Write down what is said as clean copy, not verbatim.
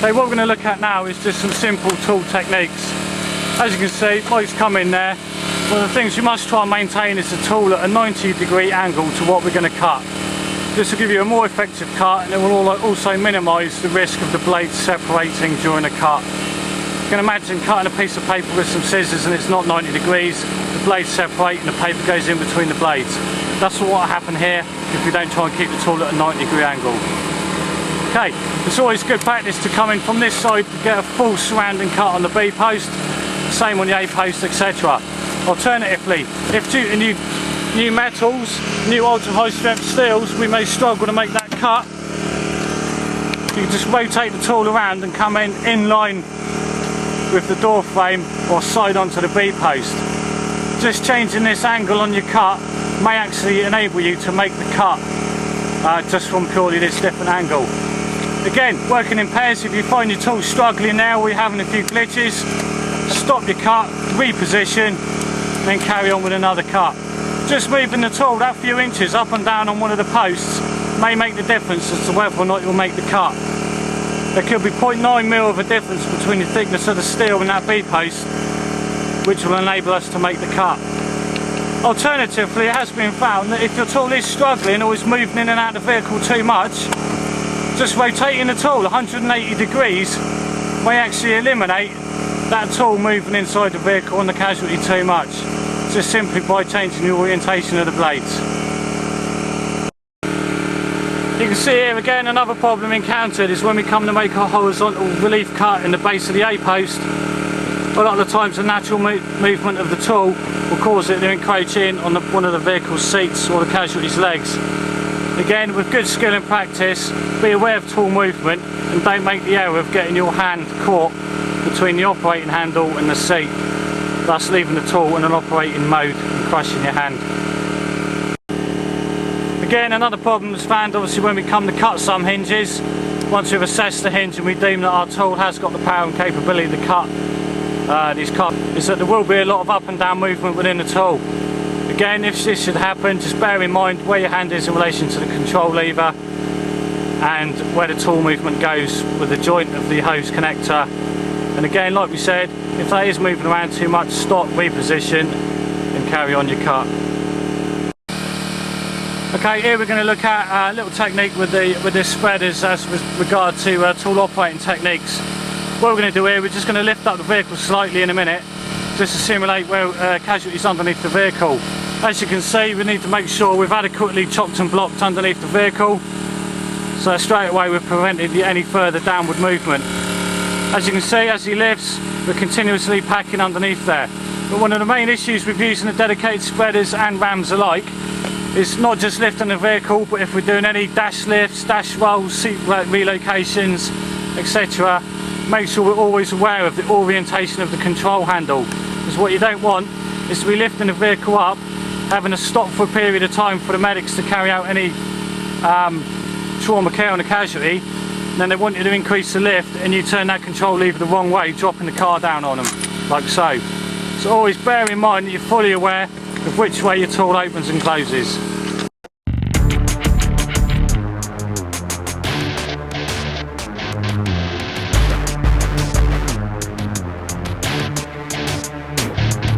Okay, what we're going to look at now is just some simple tool techniques. As you can see, lights come in there. One of the things you must try and maintain is the tool at a 90-degree angle to what we're going to cut. This will give you a more effective cut, and it will also minimise the risk of the blades separating during a cut. You can imagine cutting a piece of paper with some scissors and it's not 90 degrees, the blades separate and the paper goes in between the blades. That's what will happen here if you don't try and keep the tool at a 90-degree angle. Okay, it's always good practice to come in from this side to get a full surrounding cut on the B post, same on the A post, etc. Alternatively, if due to new metals, new ultra high strength steels, we may struggle to make that cut, you can just rotate the tool around and come in line with the door frame or side onto the B post. Just changing this angle on your cut may actually enable you to make the cut just from purely this different angle. Again, working in pairs, if you find your tool struggling now or you're having a few glitches, stop your cut, reposition, and then carry on with another cut. Just moving the tool that few inches up and down on one of the posts may make the difference as to whether or not you'll make the cut. There could be 0.9mm of a difference between the thickness of the steel and that B post, which will enable us to make the cut. Alternatively, it has been found that if your tool is struggling or is moving in and out of the vehicle too much, just rotating the tool 180 degrees may actually eliminate that tool moving inside the vehicle and the casualty too much, just simply by changing the orientation of the blades. You can see here again another problem encountered is when we come to make a horizontal relief cut in the base of the A post. A lot of the times the natural movement of the tool will cause it to encroach in on one of the vehicle's seats or the casualty's legs. Again, with good skill and practice, be aware of tool movement and don't make the error of getting your hand caught between the operating handle and the seat, thus leaving the tool in an operating mode and crushing your hand. Again, another problem is found obviously when we come to cut some hinges. Once we've assessed the hinge and we deem that our tool has got the power and capability to cut these cuts, is that there will be a lot of up and down movement within the tool. Again, if this should happen, just bear in mind where your hand is in relation to the control lever and where the tool movement goes with the joint of the hose connector. And again, like we said, if that is moving around too much, stop, reposition and carry on your cut. Okay, here we're going to look at a little technique with the spreaders as with regard to tool operating techniques. What we're going to do here, we're just going to lift up the vehicle slightly in a minute, just to simulate where casualties underneath the vehicle. As you can see, we need to make sure we've adequately chopped and blocked underneath the vehicle, so straight away we've prevented any further downward movement. As you can see, as he lifts, we're continuously packing underneath there. But one of the main issues with using the dedicated spreaders and rams alike is not just lifting the vehicle, but if we're doing any dash lifts, dash rolls, seat relocations, etc., make sure we're always aware of the orientation of the control handle, because what you don't want is to be lifting the vehicle up, having to stop for a period of time for the medics to carry out any trauma care on the casualty, and then they want you to increase the lift and you turn that control lever the wrong way, dropping the car down on them, like so. So always bear in mind that you're fully aware of which way your tool opens and closes.